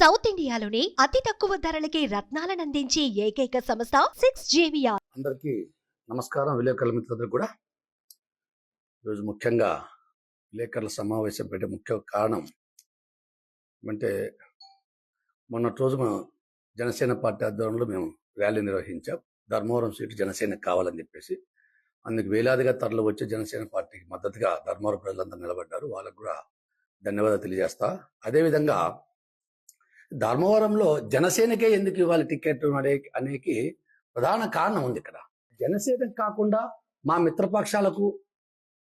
South ఇండియాలోని అతి తక్కువ ధరలకి రత్నాలను అందించే ఏకైక సంస్థ 6JVR. అందరికీ నమస్కారం. విలేకరుల మిత్రులందరూ కూడా ఈరోజు ముఖ్యంగా విలేకరుల సమావేశం పెట్టే ముఖ్య కారణం అంటే మొన్నటి రోజు మనం జనసేన పార్టీ ఆధ్వర్యంలో మేము ర్యాలీ నిర్వహించాం. ధర్మవరం సీటు జనసేనకు కావాలని చెప్పేసి అందుకు వేలాదిగా తరలి వచ్చి జనసేన పార్టీకి మద్దతుగా ధర్మవరం ప్రజలందరూ నిలబడ్డారు. వాళ్ళకు కూడా ధన్యవాదాలు తెలియజేస్తా. అదేవిధంగా ధర్మవరంలో జనసేనకే ఎందుకు ఇవ్వాలి టికెట్ అనేది ప్రధాన కారణం ఉంది. ఇక్కడ జనసేనకు కాకుండా మా మిత్రపక్షాలకు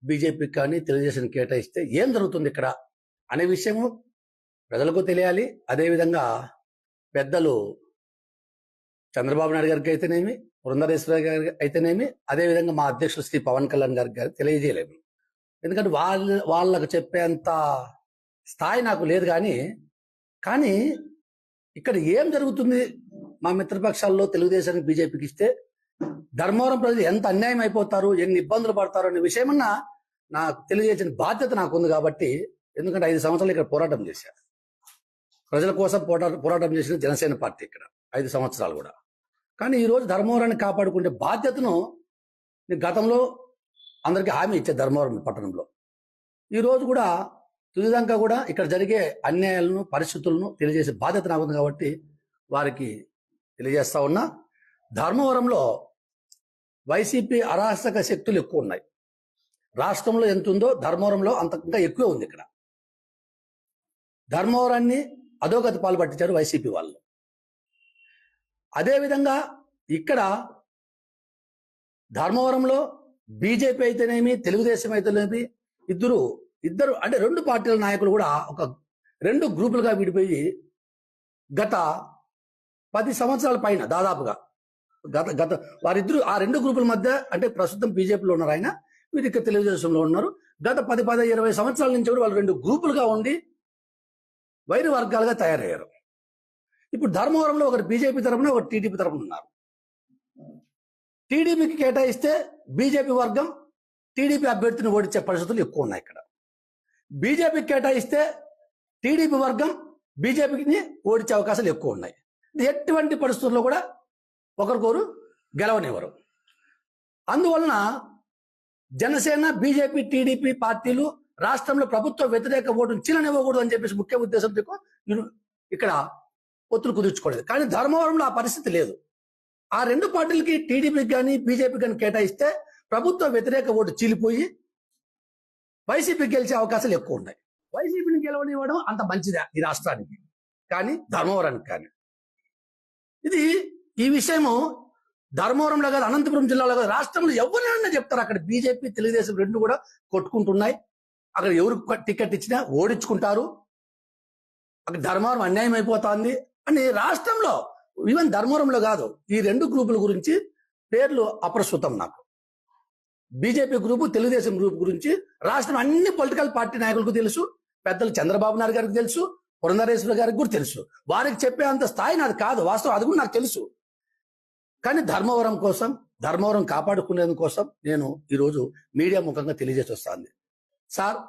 బీజేపీకి కానీ తెలుగుదేశం కేటాయిస్తే ఏం జరుగుతుంది ఇక్కడ అనే విషయము ప్రజలకు తెలియాలి. అదేవిధంగా పెద్దలు చంద్రబాబు నాయుడు గారికి అయితేనేమి, పురంధరేశ్వర గారికి అయితేనేమి, అదేవిధంగా మా అధ్యక్షులు శ్రీ పవన్ కళ్యాణ్ గారికి తెలియజేయలేము. ఎందుకంటే వాళ్ళకు చెప్పేంత స్థాయి నాకు లేదు. కానీ ఇక్కడ ఏం జరుగుతుంది, మా మిత్రపక్షాల్లో తెలుగుదేశానికి బీజేపీకి ఇస్తే ధర్మవరం ప్రజలు ఎంత అన్యాయం అయిపోతారు, ఎన్ని ఇబ్బందులు పడతారు అనే విషయమన్నా నాకు తెలియజేసిన బాధ్యత నాకు ఉంది. కాబట్టి ఎందుకంటే 5 సంవత్సరాలు ఇక్కడ పోరాటం చేశారు, ప్రజల కోసం పోరాటం చేసిన జనసేన పార్టీ ఇక్కడ 5 సంవత్సరాలు కూడా. కానీ ఈరోజు ధర్మవరాన్ని కాపాడుకునే బాధ్యతను నేను గతంలో అందరికీ హామీ ఇచ్చే ధర్మవరం పట్టణంలో ఈరోజు కూడా తుదిదాకా కూడా ఇక్కడ జరిగే అన్యాయాలను పరిస్థితులను తెలియజేసే బాధ్యత నాకు ఉంది. కాబట్టి వారికి తెలియజేస్తా ఉన్నా, ధర్మవరంలో వైసీపీ అరాచక శక్తులు ఎక్కువ ఉన్నాయి. రాష్ట్రంలో ఎంత ఉందో ధర్మవరంలో అంతకంగా ఎక్కువ ఉంది. ఇక్కడ ధర్మవరాన్ని అధోగతి పాలు పట్టించారు వైసీపీ వాళ్ళు. అదేవిధంగా ఇక్కడ ధర్మవరంలో బీజేపీ అయితేనేమి, తెలుగుదేశం అయితేనేమి ఇద్దరు అంటే 2 పార్టీల నాయకులు కూడా ఒక 2 గ్రూపులుగా విడిపోయి గత 10 సంవత్సరాల పైన దాదాపుగా గత వారిద్దరు ఆ 2 గ్రూపుల మధ్య అంటే ప్రస్తుతం బీజేపీలో ఉన్నారు ఆయన, వీరు ఇక్కడ తెలుగుదేశంలో ఉన్నారు. గత 10-20 సంవత్సరాల నుంచి కూడా వాళ్ళు 2 గ్రూపులుగా ఉండి వైరు వర్గాలుగా తయారయ్యారు. ఇప్పుడు ధర్మవరంలో ఒకటి బీజేపీ తరఫున, ఒకటి టీడీపీ తరఫున ఉన్నారు. టీడీపీకి కేటాయిస్తే బీజేపీ వర్గం టీడీపీ అభ్యర్థిని ఓడించే పరిస్థితులు ఎక్కువ ఉన్నాయి. ఇక్కడ బీజేపీకి కేటాయిస్తే టీడీపీ వర్గం బీజేపీని ఓడించే అవకాశాలు ఎక్కువ ఉన్నాయి. ఎటువంటి పరిస్థితుల్లో కూడా ఒకరికొరు గెలవనివ్వరు. అందువలన జనసేన, బీజేపీ, టీడీపీ పార్టీలు రాష్ట్రంలో ప్రభుత్వ వ్యతిరేక ఓటును చీలనివ్వకూడదు అని చెప్పేసి ముఖ్య ఉద్దేశంతో ఇక్కడ ఒత్తులు కుదుర్చుకోలేదు. కానీ ధర్మవరంలో ఆ పరిస్థితి లేదు. ఆ 2 పార్టీలకి టీడీపీకి కానీ బీజేపీ కానీ కేటాయిస్తే ప్రభుత్వ వ్యతిరేక ఓటు చీలిపోయి వైసీపీకి గెలిచే అవకాశాలు ఎక్కువ ఉన్నాయి. వైసీపీని గెలవనివ్వడం అంత మంచిదే ఈ రాష్ట్రానికి కానీ ధర్మవరానికి కానీ. ఈ విషయము ధర్మవరంలో కాదు, అనంతపురం జిల్లాలో కాదు, రాష్ట్రంలో ఎవరైనా చెప్తారు. అక్కడ బీజేపీ, తెలుగుదేశం 2 కూడా కొట్టుకుంటున్నాయి. అక్కడ ఎవరు టికెట్ ఇచ్చినా ఓడించుకుంటారు. అక్కడ ధర్మవరం అన్యాయం అయిపోతుంది అని రాష్ట్రంలో, ఈవెన్ ధర్మవరంలో కాదు, ఈ 2 గ్రూపుల గురించి పేర్లు అప్రస్తుతం నాకు. బీజేపీ గ్రూపు, తెలుగుదేశం గ్రూప్ గురించి రాష్ట్రం అన్ని పొలిటికల్ పార్టీ నాయకులకు తెలుసు. పెద్దలు చంద్రబాబు నాయుడు గారికి తెలుసు, పురంధరేశ్వర గారికి కూడా తెలుసు. వారికి చెప్పే అంత స్థాయి నాది కాదు, వాస్తవం అది కూడా నాకు తెలుసు. కానీ ధర్మవరం కోసం, ధర్మవరం కాపాడుకునేందు కోసం నేను ఈరోజు మీడియా ముఖంగా తెలియజేసి వస్తాను. సార్,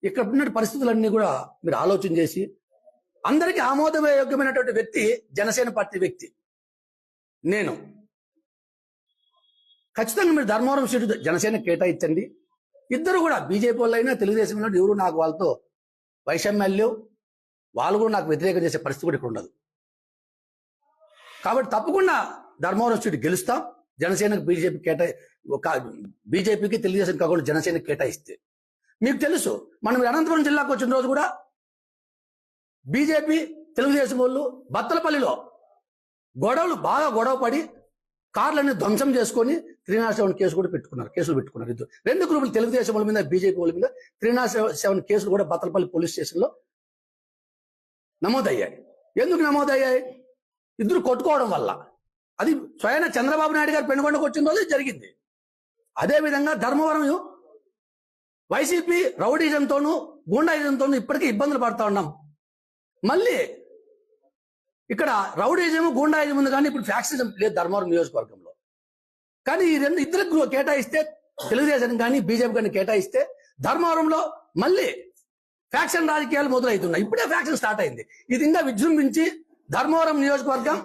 ఇక్కడ ఉన్న పరిస్థితులన్నీ కూడా మీరు ఆలోచన చేసి అందరికీ ఆమోదయోగ్యమైనటువంటి వ్యక్తి జనసేన పార్టీ వ్యక్తి నేను. ఖచ్చితంగా మీరు ధర్మవరం సీటు జనసేన కేటాయించండి. ఇద్దరు కూడా బీజేపీ వాళ్ళైనా తెలుగుదేశం వాళ్ళు ఎవరు నాకు వాళ్ళతో వైషమ్యాలు, వాళ్ళు కూడా నాకు వ్యతిరేకం చేసే పరిస్థితి కూడా ఇక్కడ ఉండదు. కాబట్టి తప్పకుండా ధర్మవరం సీటు గెలుస్తాం. జనసేనకు బీజేపీకి తెలుగుదేశం కాకుండా జనసేన కేటాయిస్తే మీకు తెలుసు, మనం అనంతపురం జిల్లాకు వచ్చిన రోజు కూడా బీజేపీ, తెలుగుదేశం వాళ్ళు బత్తలపల్లిలో బాగా గొడవ పడి కార్లన్నీ ధ్వంసం చేసుకొని 307 కేసులు పెట్టుకున్నారు. ఇద్దరు 2 గ్రూపులు, తెలుగుదేశం వాళ్ళ మీద, బీజేపీ వాళ్ళ మీద 307 కేసులు కూడా బత్తలపల్లి పోలీస్ స్టేషన్లో నమోదయ్యాయి. ఎందుకు నమోదయ్యాయి? ఇద్దరు కొట్టుకోవడం వల్ల. అది స్వయం చంద్రబాబు నాయుడు గారు పెనుగొండకు వచ్చిన రోజు జరిగింది. అదేవిధంగా ధర్మవరం వైసీపీ రౌడీజంతోనూ గూండాయిజంతోనూ ఇప్పటికీ ఇబ్బందులు పడుతూ ఉన్నాం. మళ్ళీ ఇక్కడ రౌడీజం, గూండాయిజం ఉంది కానీ ఇప్పుడు ఫ్యాక్సిజం లేదు ధర్మవరం నియోజకవర్గంలో. కానీ ఈ ఇద్దరు కేటాయిస్తే, తెలుగుదేశం కానీ బీజేపీ కానీ కేటాయిస్తే ధర్మవరంలో మళ్ళీ ఫ్యాక్షన్ రాజకీయాలు మొదలవుతున్నాయి. ఇప్పుడే ఫ్యాక్షన్ స్టార్ట్ అయింది. ఇది ఇంకా విజృంభించి ధర్మవరం నియోజకవర్గం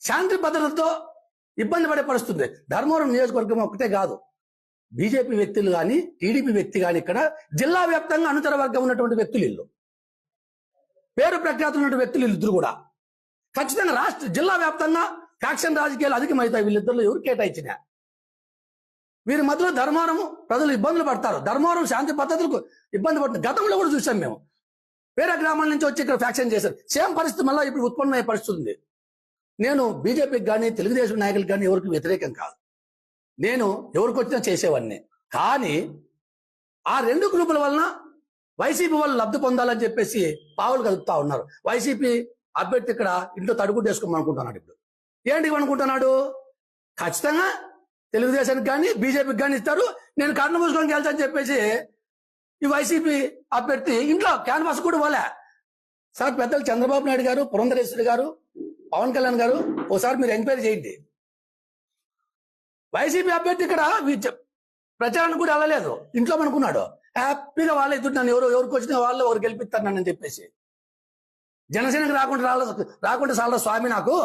శాంతి భద్రతతో ఇబ్బంది పడే పరిస్థితుంది. ధర్మవరం నియోజకవర్గం ఒక్కటే కాదు, బీజేపీ వ్యక్తులు కానీ టీడీపీ వ్యక్తి కానీ ఇక్కడ జిల్లా వ్యాప్తంగా అనుచర వర్గం ఉన్నటువంటి వ్యక్తులు ఇల్లు, పేరు ప్రఖ్యాతులు ఉన్నటువంటి వ్యక్తులు ఇద్దరు కూడా ఖచ్చితంగా రాష్ట్ర జిల్లా వ్యాప్తంగా ఫ్యాక్షన్ రాజకీయాలు అధికమవుతాయి. వీళ్ళిద్దరిలో ఎవరు కేటాయించిన వీరి మధ్యలో ధర్మవరం ప్రజలు ఇబ్బందులు పడతారు. ధర్మవరం శాంతి పద్ధతులకు ఇబ్బంది పడుతుంది. గతంలో కూడా చూసాం మేము, వేరే గ్రామాల నుంచి వచ్చి ఇక్కడ ఫ్యాక్షన్ చేశారు. సేమ్ పరిస్థితి మళ్ళీ ఇప్పుడు ఉత్పన్నమయ్యే పరిస్థితి ఉంది. నేను బీజేపీకి కానీ తెలుగుదేశం నాయకులకు కానీ ఎవరికి వ్యతిరేకం కాదు. నేను ఎవరికి వచ్చినా చేసేవాడిని. కానీ ఆ రెండు గ్రూపుల వలన వైసీపీ వాళ్ళు లబ్ధి పొందాలని చెప్పేసి పావులు కదుపుతా ఉన్నారు. వైసీపీ అభ్యర్థి ఇక్కడ ఇంట్లో తడుగుడ్డు వేసుకోమని అనుకుంటున్నాడు. ఇప్పుడు ఏంటి అనుకుంటున్నాడు? ఖచ్చితంగా తెలుగుదేశానికి కానీ బీజేపీకి కానీ ఇస్తారు, నేను కర్ణ మూసుకొని వెళ్తానని చెప్పేసి ఈ వైసీపీ అభ్యర్థి ఇంట్లో క్యాన్వాస్ కూడా పోలే. సార్ పెద్దలు చంద్రబాబు నాయుడు గారు, పురంధరేశ్వరి గారు, పవన్ కళ్యాణ్ గారు ఓసారి మీరు ఎంక్వైరీ చేయండి. వైసీపీ అభ్యర్థి ఇక్కడ ప్రచారానికి కూడా వెళ్ళలేదు, ఇంట్లో అనుకున్నాడు. హ్యాపీగా వాళ్ళే ఇద్దరు నన్ను ఎవరికి వచ్చినా వాళ్ళు ఎవరు గెలిపిస్తారు నన్ను చెప్పేసి. జనసేనకి రాకుండా చాలా స్వామి, నాకు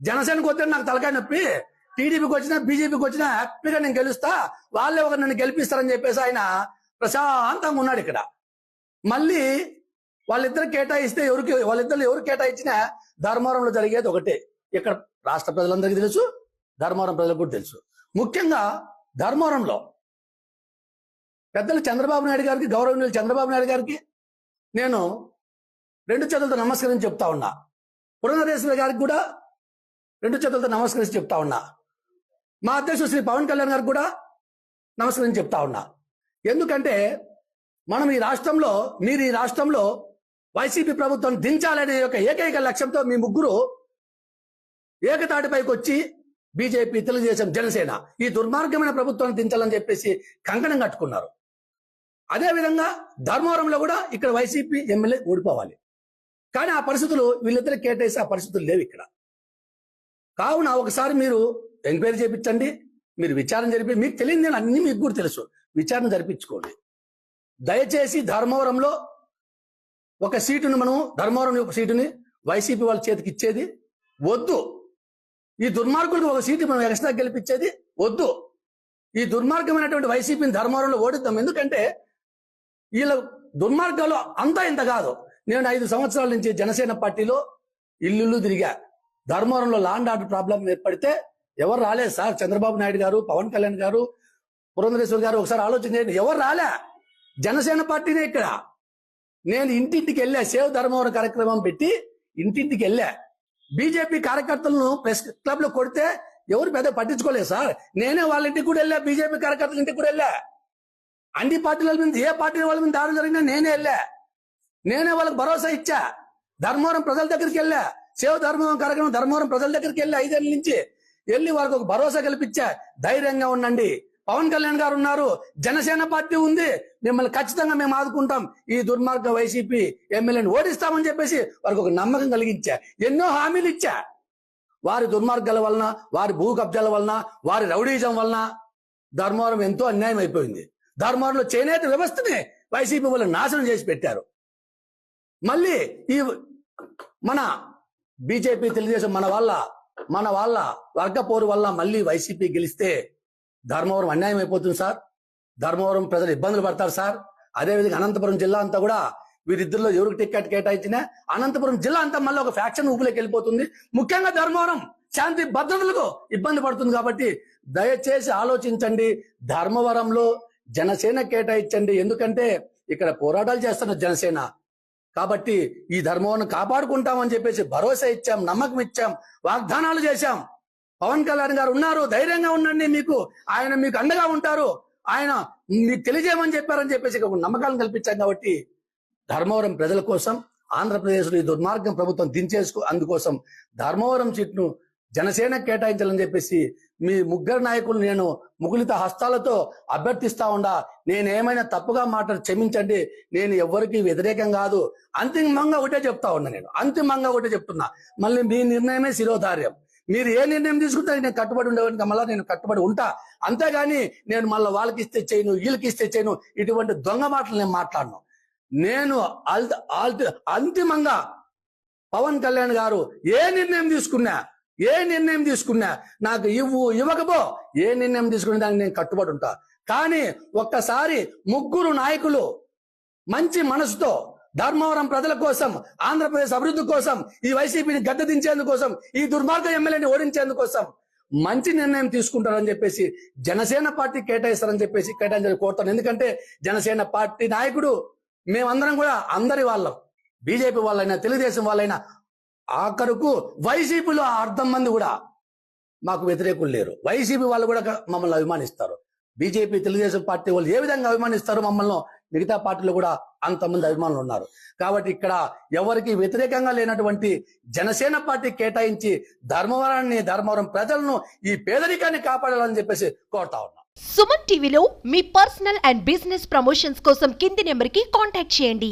జనసేనకు వస్తే నాకు తలకాయ నొప్పి, టీడీపీకి వచ్చినా బీజేపీకి వచ్చినా హ్యాపీగా నేను గెలుస్తా, వాళ్ళే ఒకరు నన్ను గెలిపిస్తారని చెప్పేసి ఆయన ప్రశాంతంగా ఉన్నాడు. ఇక్కడ మళ్ళీ వాళ్ళిద్దరు కేటాయిస్తే వాళ్ళిద్దరు ఎవరు కేటాయించినా ధర్మవరంలో జరిగేది ఒకటే. ఇక్కడ రాష్ట్ర ప్రజలందరికీ తెలుసు, ధర్మవరం ప్రజలకు కూడా తెలుసు. ముఖ్యంగా ధర్మవరంలో పెద్దలు చంద్రబాబు నాయుడు గారికి, గౌరవనీయులు చంద్రబాబు నాయుడు గారికి నేను రెండు చేతులతో నమస్కరించి చెప్తా ఉన్నా. పురంధరేశ్వరి గారికి కూడా రెండు చేతులతో నమస్కరించి చెప్తా ఉన్నా. మా అధ్యక్షుడు శ్రీ పవన్ కళ్యాణ్ గారికి కూడా నమస్కరించి చెప్తా ఉన్నా. ఎందుకంటే మీరు ఈ రాష్ట్రంలో వైసీపీ ప్రభుత్వం దించాలనే ఒక ఏకైక లక్ష్యంతో మీ ముగ్గురు ఏకతాటిపైకి వచ్చి బీజేపీ, తెలుగుదేశం, జనసేన ఈ దుర్మార్గమైన ప్రభుత్వాన్ని దించాలని చెప్పేసి కంకణం కట్టుకున్నారు. అదేవిధంగా ధర్మవరంలో కూడా ఇక్కడ వైసీపీ ఎమ్మెల్యే ఓడిపోవాలి. కానీ ఆ పరిస్థితులు వీళ్ళిద్దరు కేటాయిసి ఆ పరిస్థితులు లేవు ఇక్కడ. కావున ఒకసారి మీరు ఎంక్వైరీ చేయించండి, మీరు విచారణ జరిపి, మీకు తెలియదు అన్ని మీకు కూడా తెలుసు, విచారణ జరిపించుకోండి. దయచేసి ధర్మవరంలో ఒక సీటును ధర్మవరం ఒక సీటుని వైసీపీ వాళ్ళ చేతికి ఇచ్చేది వద్దు. ఈ దుర్మార్గులకు ఒక సీటు మనం ఎక్స్ట్రా గెలిపించేది వద్దు. ఈ దుర్మార్గమైనటువంటి వైసీపీని ధర్మవరంలో ఓడిద్దాం. ఎందుకంటే వీళ్ళ దుర్మార్గాలు అంతా ఇంత కాదు. నేను 5 సంవత్సరాల నుంచి జనసేన పార్టీలో ఇల్లు తిరిగా. ధర్మవరంలో లాండ్ ఆర్డర్ ప్రాబ్లం ఏర్పడితే ఎవరు రాలేదు సార్. చంద్రబాబు నాయుడు గారు, పవన్ కళ్యాణ్ గారు, పురంధరేశ్వరి గారు ఒకసారి ఆలోచన చేయండి. ఎవరు రాలే, జనసేన పార్టీనే ఇక్కడ. నేను ఇంటింటికి వెళ్ళా, సేవ్ ధర్మవరం కార్యక్రమం పెట్టి ఇంటింటికి వెళ్ళా. బీజేపీ కార్యకర్తలను ప్రెస్ క్లబ్ లో కొడితే ఎవరు పెద్ద పట్టించుకోలేదు సార్. నేనే వాళ్ళ ఇంటికి కూడా వెళ్ళా, బీజేపీ కార్యకర్తల ఇంటికి కూడా వెళ్ళా. అన్ని పార్టీల మీద, ఏ పార్టీ వాళ్ళ మీద దాడులు జరిగినా నేనే వెళ్ళా. నేనే వాళ్ళకి భరోసా ఇచ్చా. ధర్మవరం ప్రజల దగ్గరికి వెళ్ళా, సేవ ధర్మవరం కార్యక్రమం ధర్మవరం ప్రజల దగ్గరికి వెళ్ళి 5 ఏళ్ళ నుంచి వెళ్ళి వాళ్ళకి ఒక భరోసా కల్పించా. ధైర్యంగా ఉండండి, పవన్ కళ్యాణ్ గారు ఉన్నారు, జనసేన పార్టీ ఉంది, మిమ్మల్ని ఖచ్చితంగా మేము ఆదుకుంటాం, ఈ దుర్మార్గ వైసీపీ ఎమ్మెల్యేని ఓడిస్తామని చెప్పేసి వారికి ఒక నమ్మకం కలిగించా. ఎన్నో హామీలు ఇచ్చా. వారి దుర్మార్గాల వలన, వారి భూ కబ్జాల వలన, వారి రౌడీజం వలన ధర్మవరం ఎంతో అన్యాయం అయిపోయింది. ధర్మవరంలో చేనేత వ్యవస్థని వైసీపీ వాళ్ళు నాశనం చేసి పెట్టారు. మళ్ళీ ఈ మన బీజేపీ, తెలుగుదేశం మన వాళ్ళ వర్గపోరు వల్ల మళ్ళీ వైసీపీ గెలిస్తే ధర్మవరం అన్యాయం అయిపోతుంది సార్. ధర్మవరం ప్రజలు ఇబ్బందులు పడతారు సార్. అదేవిధంగా అనంతపురం జిల్లా అంతా కూడా వీరిద్దరిలో ఎవరికి టికెట్ కేటాయించినా అనంతపురం జిల్లా అంతా మళ్ళీ ఒక ఫ్యాక్షన్ ఊపులోకి వెళ్ళిపోతుంది. ముఖ్యంగా ధర్మవరం శాంతి భద్రతలకు ఇబ్బంది పడుతుంది. కాబట్టి దయచేసి ఆలోచించండి. ధర్మవరంలో జనసేన కేటాయించండి. ఎందుకంటే ఇక్కడ పోరాటాలు చేస్తున్న జనసేన. కాబట్టి ఈ ధర్మవరం కాపాడుకుంటామని చెప్పేసి భరోసా ఇచ్చాం, నమ్మకం ఇచ్చాం, వాగ్దానాలు చేశాం. పవన్ కళ్యాణ్ గారు ఉన్నారు, ధైర్యంగా ఉండండి, ఆయన మీకు అండగా ఉంటారు, ఆయన మీకు తెలియజేయమని చెప్పారని చెప్పేసి ఒక నమ్మకాలను కల్పించాం. కాబట్టి ధర్మవరం ప్రజల కోసం, ఆంధ్రప్రదేశ్లో ఈ దుర్మార్గం ప్రభుత్వం అందుకోసం ధర్మవరం సీట్ను జనసేన కేటాయించాలని చెప్పేసి మీ ముగ్గురు నాయకులు నేను ముకులిత హస్తాలతో అభ్యర్థిస్తా ఉండా. నేనేమైనా తప్పుగా మాటలు క్షమించండి. నేను ఎవరికి వ్యతిరేకం కాదు. అంతిమంగా ఒకటే చెప్తా ఉన్నా, నేను అంతిమంగా ఒకటే చెప్తున్నా. మళ్ళీ మీ నిర్ణయమే శిరోధార్యం. మీరు ఏ నిర్ణయం తీసుకుంటే నేను కట్టుబడి ఉండేవాడికి మళ్ళీ నేను కట్టుబడి ఉంటా. అంతేగాని నేను మళ్ళీ వాళ్ళకి ఇస్తే చేయను, వీళ్ళకి ఇస్తే చేయను, ఇటువంటి దొంగ మాటలు నేను మాట్లాడను. నేను అంతిమంగా పవన్ కళ్యాణ్ గారు ఏ నిర్ణయం తీసుకున్నా నాకు ఇవ్వకపో ఏ నిర్ణయం తీసుకునే దానికి నేను కట్టుబడి ఉంటా. కానీ ఒక్కసారి ముగ్గురు నాయకులు మంచి మనసుతో ధర్మవరం ప్రజల కోసం, ఆంధ్రప్రదేశ్ అభివృద్ధి కోసం, ఈ వైసీపీని గద్దె దించేందుకోసం, ఈ దుర్మార్గ ఎమ్మెల్యేని ఓడించేందుకోసం మంచి నిర్ణయం తీసుకుంటారని చెప్పేసి జనసేన పార్టీ కేటాయిస్తారని చెప్పేసి కోరుతాను. ఎందుకంటే జనసేన పార్టీ నాయకుడు మేమందరం కూడా అందరి వాళ్ళం, బీజేపీ వాళ్ళైనా తెలుగుదేశం వాళ్ళైనా, ఆఖరుకు వైసీపీలో 1/2 మంది కూడా మాకు వ్యతిరేకులు లేరు. వైసీపీ వాళ్ళు కూడా మమ్మల్ని అభిమానిస్తారు. బీజేపీ తెలుగుదేశం పార్టీ వాళ్ళు ఏ విధంగా అభిమానిస్తారో మమ్మల్ని మిగతా పార్టీలు కూడా అంతమంది అభిమానులు ఉన్నారు. కాబట్టి ఇక్కడ ఎవరికి వ్యతిరేకంగా లేనటువంటి జనసేన పార్టీ కేటాయించి ధర్మవరం ప్రజలను ఈ పేదరికాన్ని కాపాడాలని చెప్పేసి కోరుతా ఉన్నాం. సుమన్ టీవీలో మీ పర్సనల్ అండ్ బిజినెస్ ప్రమోషన్స్ కోసం కింది నెంబర్కి కాంటాక్ట్ చేయండి.